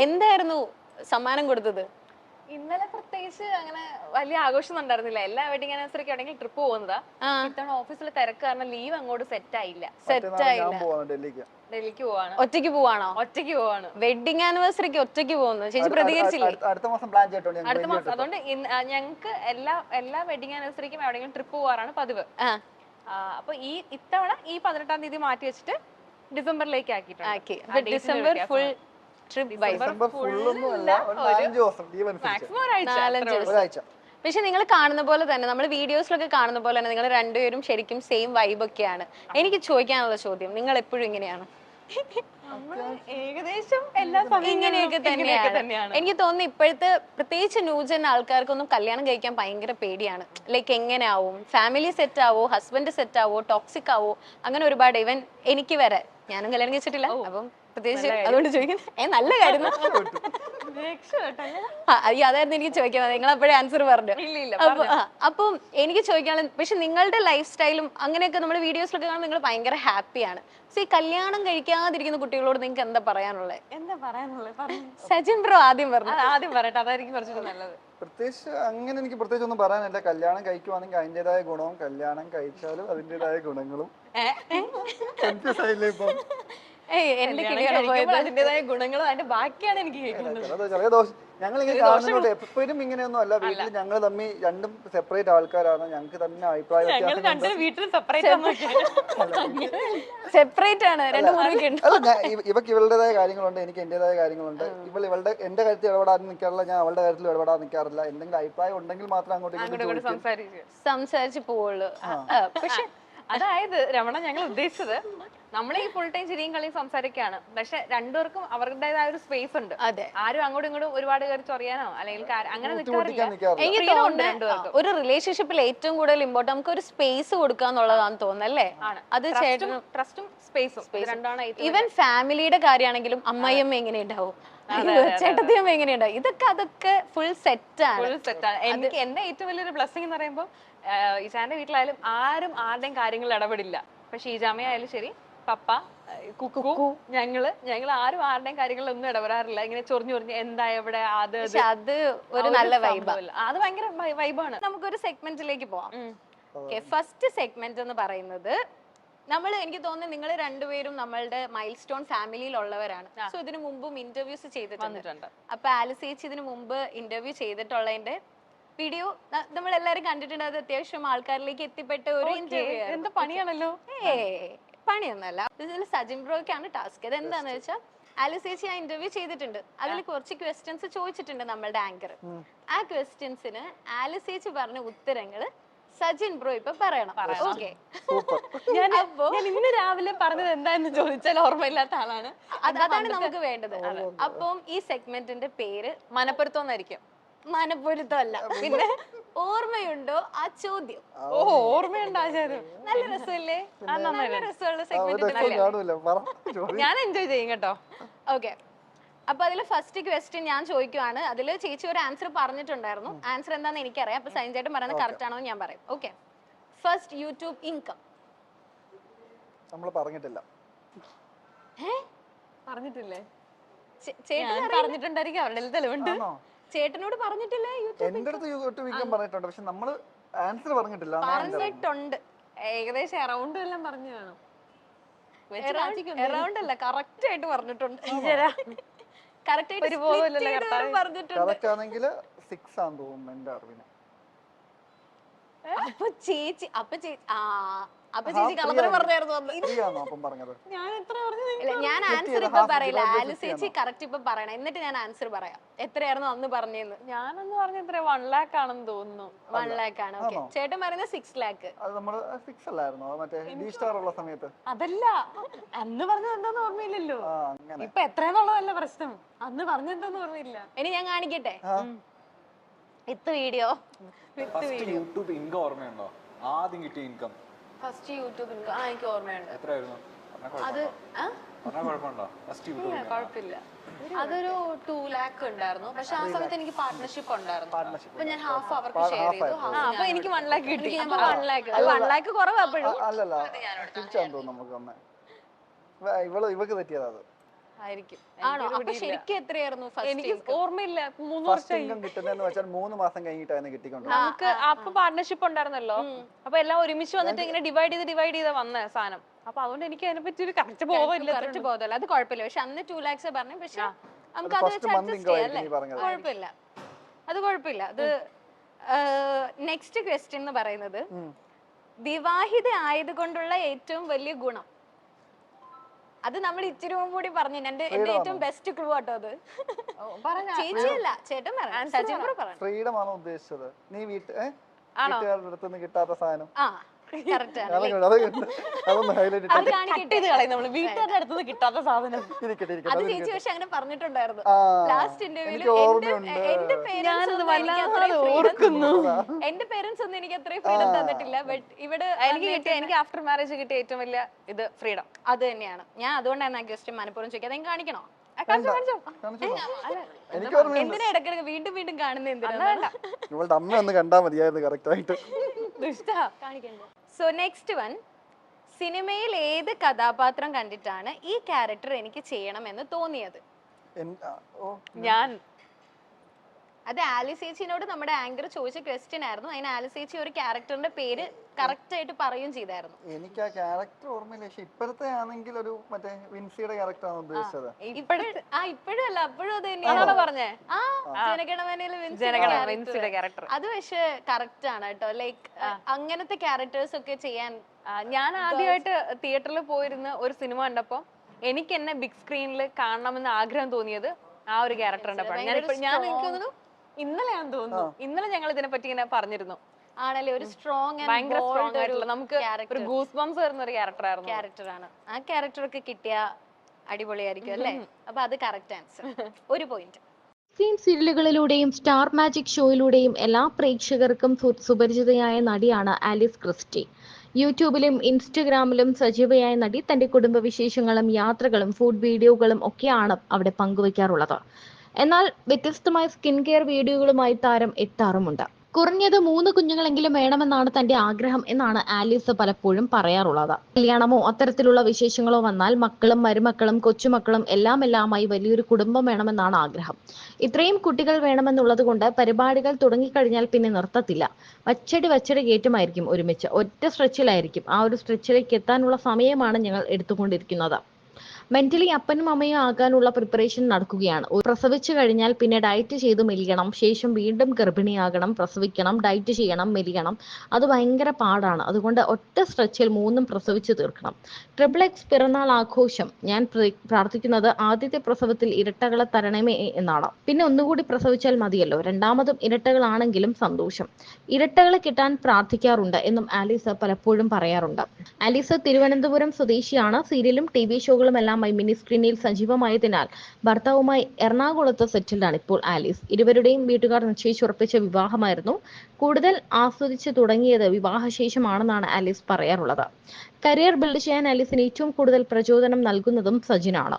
എന്തായിരുന്നു സമ്മാനം കൊടുത്തത്? ഇന്നലെ പ്രത്യേകിച്ച് അങ്ങനെ വലിയ ആഘോഷം ഉണ്ടായിരുന്നില്ല. എല്ലാ വെഡിങ് ആനിവേഴ്സറിക്ക് ആണെങ്കിൽ ട്രിപ്പ് പോകുന്നതാ. ഇത്തവണ ഓഫീസിലെ തിരക്ക് കാരണം ലീവ് അങ്ങോട്ട് സെറ്റ് ആയില്ല. ഡൽഹിക്ക് പോവാണ്. ഒറ്റയ്ക്ക് പോവാണോ? ഒറ്റയ്ക്ക് പോവാണ്. വെഡിങ് ആനിവേഴ്സറിക്ക് ഒറ്റയ്ക്ക് പോകുന്നു. ചേച്ചി പ്രതികരിച്ചില്ലേ? അടുത്ത മാസം പ്ലാൻ ചെയ്തിട്ടുണ്ട്. അടുത്ത മാസം. അതുകൊണ്ട് ഞങ്ങൾക്ക് എല്ലാ വെഡിങ് ആനിവേഴ്സറിക്കും എവിടെയെങ്കിലും ട്രിപ്പ് പോവാറാണ് പതിവ്. അപ്പൊ ഇത്തവണ ഈ 18-ാം തീയതി മാറ്റി വെച്ചിട്ട് ഡിസംബറിലേക്ക് ആക്കിയിട്ടുണ്ട്. ഡിസംബർ ഫുൾ പക്ഷെ നിങ്ങൾ കാണുന്ന പോലെ തന്നെ നമ്മൾ വീഡിയോസിലൊക്കെ കാണുന്ന പോലെ തന്നെ നിങ്ങൾ രണ്ടുപേരും ശരിക്കും സെയിം വൈബ് ഒക്കെയാണ്. എനിക്ക് ചോദിക്കാനുള്ള ചോദ്യം, നിങ്ങൾ എപ്പോഴും ഇങ്ങനെയാണ്? ഏകദേശം എല്ലാ ഇങ്ങനെയൊക്കെ തന്നെയാണ്. എനിക്ക് തോന്നുന്നു ഇപ്പോഴത്തെ പ്രത്യേകിച്ച് ന്യൂജൻ ആൾക്കാർക്കൊന്നും കല്യാണം കഴിക്കാൻ ഭയങ്കര പേടിയാണ്. ലൈക്ക് എങ്ങനെ ആവും, ഫാമിലി സെറ്റ് ആവോ, ഹസ്ബൻഡ് സെറ്റ് ആവോ, ടോക്സിക് ആവോ, അങ്ങനെ ഒരുപാട്. ഈവൻ എനിക്ക് വരെ, ഞാനും കല്യാണം കഴിച്ചിട്ടില്ല, അപ്പം പ്രത്യേകിച്ച് അതുകൊണ്ട് ചോദിക്കുന്നത് നല്ല കാര്യം. അതായിരുന്നു എനിക്ക് ചോദിക്കുന്നത്. നിങ്ങൾ അപ്പോഴേ ആൻസർ പറഞ്ഞു. അപ്പം എനിക്ക് ചോദിക്കാനുള്ള, പക്ഷെ നിങ്ങളുടെ ലൈഫ് സ്റ്റൈലും അങ്ങനെയൊക്കെ നമ്മൾ വീഡിയോസിലൊക്കെ കാണുമ്പോൾ നിങ്ങൾ ഭയങ്കര ഹാപ്പിയാണ്. സോ ഈ കല്യാണം കഴിക്കാതിരിക്കുന്ന കുട്ടികളോട് നിങ്ങൾക്ക് എന്താ പറയാനുള്ളത്? സജിൻ ബ്രോ ആദ്യം പറയട്ടെ, അതായിരിക്കും കുറച്ചുകൂടി നല്ലത്. പ്രത്യേകിച്ച് അങ്ങനെ എനിക്ക് പ്രത്യേകിച്ച് ഒന്നും പറയാനില്ല. കല്യാണം കഴിക്കുവാണെങ്കിൽ അതിൻ്റെതായ ഗുണവും കല്യാണം കഴിച്ചാലും അതിൻ്റെതായ ഗുണങ്ങളും. കൺഫ്യൂസ് ആയില്ലേ ഇപ്പം? അതിന്റേതായ ഗുണങ്ങളും അതിന്റെ ബാക്കിയാണ് എനിക്ക് കേൾക്കുന്നത്. ഞങ്ങളിങ്ങനെ കാണുന്നുണ്ട്. എപ്പോഴും ഇങ്ങനെയൊന്നും അല്ല. വീട്ടിൽ ഞങ്ങൾ തമ്മിൽ രണ്ടും സെപ്പറേറ്റ് ആൾക്കാരാണ്. ഞങ്ങൾക്ക് തന്നെ അഭിപ്രായ ഇവക്ക് ഇവളുടേതായ കാര്യങ്ങളുണ്ട്, എനിക്ക് എന്റേതായ കാര്യങ്ങളുണ്ട്. എന്റെ കാര്യത്തിൽ ഇടപെടാൻ നിൽക്കാറില്ല, ഞാൻ അവളുടെ കാര്യത്തിൽ ഇടപെടാൻ നിൽക്കാറില്ല. എന്തെങ്കിലും അഭിപ്രായം ഉണ്ടെങ്കിൽ മാത്രം അങ്ങോട്ട് സംസാരിച്ച് പോവുള്ളൂ. പക്ഷെ അതായത് രമണ, ഞങ്ങൾ ഉദ്ദേശിച്ചത് നമ്മൾ ഈ ഫുൾ ടൈം ചിരിയും കളിയും സംസാരിക്കുകയാണ്. പക്ഷെ രണ്ടുപേർക്കും അവരുടേതായ ഒരു സ്പേസ് ഉണ്ട്. ആരും അങ്ങോട്ടും ഇങ്ങോട്ടും ഒരുപാട് കയറി ചൊറിയാനോ അല്ലെങ്കിൽ അങ്ങനെ ഒരു റിലേഷൻഷിപ്പിൽ ഏറ്റവും കൂടുതൽ ഇമ്പോർട്ടന്റ് നമുക്ക് ഒരു സ്പേസ് കൊടുക്കുക എന്നുള്ളതാണെന്ന് തോന്നുന്നല്ലേ? അത് ട്രസ്റ്റും സ്പേസും രണ്ടാണ്. ഈവൻ ഫാമിലിയുടെ കാര്യമാണെങ്കിലും അമ്മയമ്മ എങ്ങനെ ഉണ്ടാവും, ചേട്ടത്തിയമ്മ എങ്ങനെയുണ്ടാവും, അതൊക്കെ ഫുൾ സെറ്റാണ്. എനിക്ക് എന്റെ ഏറ്റവും വലിയൊരു ബ്ലെസ്സിംഗ് എന്ന് പറയുമ്പോൾ ഈശാന്റെ വീട്ടിലായാലും ആരും ആരുടെയും കാര്യങ്ങളിൽ ഇടപെടില്ല. ഇപ്പൊ ഷീജാമയായാലും ശരി, പപ്പ, കുക്കു, ഞങ്ങൾ ആരും ആരുടെയും കാര്യങ്ങളിൽ ഒന്നും ഇടപെടാറില്ല. ഇങ്ങനെ ചൊറിഞ്ഞു എന്താ എവിടെ അത് ഒരു നല്ല വൈബാണ്. അത് ഭയങ്കര വൈബാണ്. നമുക്കൊരു സെഗ്മെന്റിലേക്ക് പോവാം. ഫസ്റ്റ് സെഗ്മെന്റ് എന്ന് പറയുന്നത് എനിക്ക് തോന്നുന്നു നിങ്ങൾ രണ്ടുപേരും നമ്മളുടെ മൈൽ സ്റ്റോൺ ഫാമിലിയിലുള്ളവരാണ്. സോ ഇതിനു മുമ്പും ഇന്റർവ്യൂസ് ചെയ്തിട്ടുണ്ട്. അപ്പൊ ആലിസ് ചേച്ചി ഇതിനു മുമ്പ് ഇന്റർവ്യൂ ചെയ്തിട്ടുള്ളതിന്റെ വീഡിയോ നമ്മൾ എല്ലാരും കണ്ടിട്ടുണ്ട്. അത് അത്യാവശ്യം ആൾക്കാരിലേക്ക് എത്തിപ്പെട്ട ഒരു ഇന്റർവ്യൂ. എന്ത് പണിയാണല്ലോ? പണിയൊന്നല്ല. ഇതിൽ സജിൻ ബ്രോയ്ക്കാണ് ടാസ്ക്. ഇത് എന്താന്ന് വെച്ചാൽ ആലിസ് ചേച്ചി ആ ഇന്റർവ്യൂ ചെയ്തിട്ടുണ്ട്. അതിൽ കുറച്ച് ക്വസ്റ്റ്യൻസ് ചോദിച്ചിട്ടുണ്ട് നമ്മളുടെ ആങ്കർ. ആ ക്വസ്റ്റ്യൻസിന് ആലിസ് ചേച്ചി പറഞ്ഞ ഉത്തരങ്ങള് സജിൻ ബ്രോ ഇപ്പൊ പറയണം. ഓക്കെ, ഞാൻ ഇന്ന് രാവിലെ പറഞ്ഞത് എന്താന്ന് ചോദിച്ചാൽ ഓർമ്മയില്ലാത്ത ആളാണ്. അതാണ് നമുക്ക് വേണ്ടത്. അപ്പം ഈ സെഗ്മെന്റിന്റെ പേര് മനപ്പൊരുത്തം എന്നായിരിക്കും. മനപ്പൊരുത്തമല്ല, പിന്നെ ഓർമ്മയുണ്ടോ ആ ചോദ്യം. ഓർമ്മയുണ്ടോ ആ ചോദ്യം? നല്ല രസമല്ലേ? നല്ല രസമുള്ള സെഗ്മെന്റ്. ഞാൻ എൻജോയ് ചെയ്യും കേട്ടോ. ഓക്കെ, അപ്പൊ അതില് ഫസ്റ്റ് ക്വസ്റ്റ്യൻ ഞാൻ ചോദിക്കുവാണ്. അതില് ചേച്ചി ഒരു ആൻസർ പറഞ്ഞിട്ടുണ്ടായിരുന്നു. ആൻസർ എന്താന്ന് എനിക്കറിയാം. അപ്പൊ സൈൻ ചേട്ടൻ പറയുന്നത് കറക്റ്റ് ആണോ ഞാൻ പറയും. Okay, first YouTube income. നമ്മൾ പറഞ്ഞിട്ടില്ല. പറഞ്ഞിട്ടില്ലേ? ചേട്ടൻ പറഞ്ഞിട്ടുണ്ടായിരിക്കും, അവരുടെ തെളിവുണ്ട്. ചേട്ടനോട് പറഞ്ഞിട്ടില്ല എന്റെ അടുത്ത് യൂട്യൂബ് ഇൻകം പറഞ്ഞിട്ടുണ്ട്. പക്ഷെ നമ്മള് ആൻസർ പറഞ്ഞിട്ടില്ല. പറഞ്ഞിട്ടുണ്ട്, ഏകദേശം അറൗണ്ട് എല്ലാം പറഞ്ഞു കാണും. അറൗണ്ട് അല്ല, കറക്റ്റ് ആയിട്ട് പറഞ്ഞിട്ടുണ്ട്. കറക്റ്റ് ആണെങ്കിൽ 6 ആണെന്ന് തോന്നുന്നു എന്റെ അറിവിന്. അപ്പൊ ചേച്ചി കള്ളത്തരം പറഞ്ഞായിരുന്നു. ഞാൻ ആൻസർ ഇപ്പൊ പറയില്ല. ആലിസ് ചേച്ചി കറക്റ്റ് ഇപ്പൊ പറയണം, എന്നിട്ട് ഞാൻ ആൻസർ പറയാം. എത്രയായിരുന്നു അന്ന് പറഞ്ഞെന്ന്. ഞാനന്ന് പറഞ്ഞ 1 lakh ആണെന്ന് തോന്നുന്നു. 1 lakh ആണ്. ഓക്കെ, ചേട്ടൻ പറയുന്നത് 6 lakh. അതല്ല, അന്ന് പറഞ്ഞത് എന്താന്ന് ഓർമ്മയില്ലല്ലോ. ഇപ്പൊ എത്രയെന്നുള്ളതല്ല പ്രശ്നം, അന്ന് പറഞ്ഞെന്താന്ന് ഓർമ്മയില്ല. ഇനി ഞാൻ കാണിക്കട്ടെ വിത്ത് വീഡിയോ. യൂട്യൂബ് ഇൻകം ഓർമ്മയുണ്ടോ? ആദ്യം കിട്ടിയ ഇൻകം ഫസ്റ്റ് യൂട്യൂബ് ഇൻകം എനിക്ക് ഓർമ്മയുണ്ട്. എത്രയായിരുന്നു? അത് കുഴപ്പമില്ല, അതൊരു 2 lakh ഉണ്ടായിരുന്നു. പക്ഷെ ആ സമയത്ത് എനിക്ക് പാർട്ട്ണർഷിപ്പ് ഉണ്ടായിരുന്നു. അപ്പൊ ഞാൻ ഹാഫ് അവർക്ക് ഷെയർ ചെയ്തു. അപ്പൊ എനിക്ക് 1 lakh കിട്ടി. 1 lakh കുറവാ. അല്ലല്ല, തിരിച്ചാന്ന് തോന്നുന്നു. നമുക്ക് ഇവക്ക് തെറ്റിയതാ അത്. ആയിരിക്കും. ആണോ? അപ്പൊ ശരിക്കും എത്രയായിരുന്നു എനിക്ക് ഓർമ്മയില്ല. 3 ഫസ്റ്റ് വർഷമായി. ഇൻകം കിട്ടുന്നതെന്ന് വെച്ചാൽ 3 മാസം കഴിഞ്ഞിട്ടായിരുന്നു കിട്ടിക്കൊണ്ട് നമുക്ക് അപ്പൊ പാർട്ണർഷിപ്പ് ഉണ്ടായിരുന്നല്ലോ. അപ്പൊ എല്ലാം ഒരുമിച്ച് വന്നിട്ട് ഇങ്ങനെ ഡിവൈഡ് ചെയ്ത് വന്ന സാധനം. അപ്പൊ അതുകൊണ്ട് എനിക്ക് അതിനെ പറ്റി ഒരു കറക്റ്റ് ബോധമില്ല. കറക്റ്റ് ബോധമല്ല, അത് കുഴപ്പമില്ല. പക്ഷെ അന്ന് 2 lakhs പറഞ്ഞു. പക്ഷെ നമുക്ക് അത് വെച്ച് അഡ്ജസ്റ്റ് ചെയ്യാം അല്ലേ? കുഴപ്പമില്ല, അത് കുഴപ്പമില്ല. അത് നെക്സ്റ്റ് ക്വസ്റ്റ്യൻ എന്ന് പറയുന്നത് വിവാഹിത ആയതുകൊണ്ടുള്ള ഏറ്റവും വലിയ ഗുണം. അത് നമ്മൾ ഇച്ചിരി മുമ്പ് കൂടി പറഞ്ഞു. എന്റെ ഏറ്റവും ബെസ്റ്റ് ക്ലൂ ആട്ടോ അത്. ചേച്ചിയല്ല, ചേട്ടൻ പറയാം. സജിൻ കൂടെ പറയാം. ഫ്രീഡം ആണോ ഉദ്ദേശിച്ചത്? നീ വീട്ടുകാരുടെ അടുത്തുനിന്ന് കിട്ടാത്ത സാധനം. ആ കറക്റ്റ് ആണ്. അതൊന്ന് ഹൈലൈറ്റ് അത് കാണിക്കട്ടെ നമ്മള് വീട്ടുകാരുടെ അടുത്ത് കിട്ടാത്ത സാധനം. അത് ചേച്ചി പക്ഷെ അങ്ങനെ പറഞ്ഞിട്ടുണ്ടായിരുന്നു ലാസ്റ്റ് ഇന്റർവ്യൂല്. എന്റെ പേരൻസ് ഒന്നും എനിക്ക് അത്രയും ഫ്രീഡം തന്നിട്ടില്ല. ബട്ട് ഇവിടെ എനിക്ക് ആഫ്റ്റർ മാരേജ് കിട്ടിയ ഏറ്റവും വലിയ ഇത് ഫ്രീഡം അത് തന്നെയാണ്. ഞാൻ അതുകൊണ്ടാണ് ആ ക്വസ്റ്റ്യൻ മനഃപൂർവ്വം ചോദിക്കുക. അതെങ്കിലും കാണിക്കണോ? എന്തിനാ ഇടക്കിടക്ക് വീണ്ടും വീണ്ടും കാണുന്ന? എന്തിനാ? ഇവളുടെ അമ്മ ഒന്ന് കണ്ടാ മതിയായിരുന്നു കറക്റ്റ് ആയിട്ട്. സോ നെക്സ്റ്റ് വൺ, സിനിമയിൽ ഏത് കഥാപാത്രം കണ്ടിട്ടാണ് ഈ ക്യാരക്ടർ എനിക്ക് ചെയ്യണമെന്ന് തോന്നിയത്? ഞാൻ അത് ആലിസ് ചേച്ചിനോട് നമ്മുടെ ആങ്കർ ചോദിച്ച ക്വസ്റ്റ്യൻ ആയിരുന്നു. അതിന് ആലിസ് ചേച്ചി ഒരു ക്യാരക്ടറിന്റെ പേര് കറക്റ്റ് ആയിട്ട് പറയുകയും ചെയ്തായിരുന്നു. എനിക്ക് ആ ക്യാരക്ടർ ഓർമ്മയില്ല. പക്ഷെ ഇപ്പോഴത്തെ ആണെങ്കിൽ ഒരു മറ്റേ വിൻസിയുടെ ക്യാരക്ടർ ആണ് ഉദ്ദേശിച്ചത്. ഇപ്പോഴും അല്ല, അപ്പോഴും അത് തന്നെയാണ് പറഞ്ഞേ. ആ ജനഗണമനയിലെ വിൻസിയുടെ ക്യാരക്ടർ. അത് പക്ഷെ കറക്റ്റ് ആണ് കേട്ടോ. ലൈക്ക് അങ്ങനത്തെ ക്യാരക്ടേഴ്സ് ഒക്കെ ചെയ്യാൻ. ഞാൻ ആദ്യമായിട്ട് തിയേറ്ററിൽ പോയിരുന്ന ഒരു സിനിമ കണ്ടപ്പോ എനിക്ക് എന്നെ ബിഗ് സ്ക്രീനിൽ കാണണമെന്ന് ആഗ്രഹം തോന്നിയത് ആ ഒരു ക്യാരക്ടർ കണ്ടപ്പോഴാണ്. ഞാൻ എനിക്ക് തോന്നുന്നു ഇന്നലെയാണെന്ന് തോന്നുന്നു. ഇന്നലെ ഞങ്ങൾ ഇതിനെ പറ്റി ഇങ്ങനെ പറഞ്ഞിരുന്നു. ആണല്ലേ, ഒരു സ്ട്രോങ് ഭയങ്കര സ്ട്രോങ് ആയിട്ടുള്ള നമുക്ക് ഒരു ഗൂസ് ബംസ് വരുന്ന ഒരു ക്യാരക്ടറാണ്. ആ ക്യാരക്ടറൊക്കെ കിട്ടിയ അടിപൊളിയായിരിക്കും അല്ലേ? അപ്പൊ അത് കറക്റ്റ് ആൻസർ. ഒരു പോയിന്റ്. സീരിയലുകളിലൂടെയും സ്റ്റാർ മാജിക് ഷോയിലൂടെയും എല്ലാ പ്രേക്ഷകർക്കും സുപരിചിതയായ നടിയാണ് ആലിസ് ക്രിസ്റ്റി. യൂട്യൂബിലും ഇൻസ്റ്റഗ്രാമിലും സജീവയായ നടി തന്റെ കുടുംബവിശേഷങ്ങളും യാത്രകളും ഫുഡ് വീഡിയോകളും ഒക്കെയാണ് അവിടെ പങ്കുവയ്ക്കാറുള്ളത്. എന്നാൽ വ്യത്യസ്തമായ സ്കിൻ കെയർ വീഡിയോകളുമായി താരം എത്താറുമുണ്ട്. കുറഞ്ഞത് 3 കുഞ്ഞുങ്ങളെങ്കിലും വേണമെന്നാണ് തന്റെ ആഗ്രഹം എന്നാണ് ആലിസ് പലപ്പോഴും പറയാറുള്ളത്. കല്യാണമോ അത്തരത്തിലുള്ള വിശേഷങ്ങളോ വന്നാൽ മക്കളും മരുമക്കളും കൊച്ചുമക്കളും എല്ലാമായി വലിയൊരു കുടുംബം വേണമെന്നാണ് ആഗ്രഹം. ഇത്രയും കുട്ടികൾ വേണമെന്നുള്ളത് കൊണ്ട് പരിപാടികൾ തുടങ്ങിക്കഴിഞ്ഞാൽ പിന്നെ നിർത്തത്തില്ല. വച്ചടി കയറ്റുമായിരിക്കും ഒരുമിച്ച്. ഒറ്റ സ്ട്രെച്ചിലായിരിക്കും. ആ ഒരു സ്ട്രെച്ചിലേക്ക് എത്താനുള്ള സമയമാണ് ഞങ്ങൾ എടുത്തുകൊണ്ടിരിക്കുന്നത്. മെന്റലി അപ്പനും അമ്മയും ആകാനുള്ള പ്രിപ്പറേഷൻ നടക്കുകയാണ്. പ്രസവിച്ചു കഴിഞ്ഞാൽ പിന്നെ ഡയറ്റ് ചെയ്ത് മെലിയണം. ശേഷം വീണ്ടും ഗർഭിണിയാകണം, പ്രസവിക്കണം, ഡയറ്റ് ചെയ്യണം, മെലിയണം. അത് ഭയങ്കര പാടാണ്. അതുകൊണ്ട് ഒറ്റ സ്ട്രെച്ചിൽ 3 പ്രസവിച്ചു തീർക്കണം. XXX പിറന്നാൾ ആഘോഷം. ഞാൻ പ്രാർത്ഥിക്കുന്നത് ആദ്യത്തെ പ്രസവത്തിൽ ഇരട്ടകളെ തരണമേ എന്നാണ്. പിന്നെ ഒന്നുകൂടി പ്രസവിച്ചാൽ മതിയല്ലോ. രണ്ടാമതും ഇരട്ടകളാണെങ്കിലും സന്തോഷം. ഇരട്ടകളെ കിട്ടാൻ പ്രാർത്ഥിക്കാറുണ്ട് എന്നും ആലിസ് പലപ്പോഴും പറയാറുണ്ട്. ആലിസ് തിരുവനന്തപുരം സ്വദേശിയാണ്. സീരിയലും TV ഷോകളും എല്ലാം മിനി സ്ക്രീനിൽ സജീവമായതിനാൽ ഭർത്താവുമായി എറണാകുളത്ത് സെറ്റിൽഡാണ് ഇപ്പോൾ ആലിസ്. ഇരുവരുടെയും വീട്ടുകാർ നിശ്ചയിച്ചുറപ്പിച്ച വിവാഹമായിരുന്നു. കൂടുതൽ ആസ്വദിച്ചു തുടങ്ങിയത് വിവാഹശേഷമാണെന്നാണ് ആലിസ് പറയാറുള്ളത്. കരിയർ ബിൽഡ് ചെയ്യാൻ ആലിസിന് ഏറ്റവും കൂടുതൽ പ്രചോദനം നൽകുന്നതും സജിനാണ്.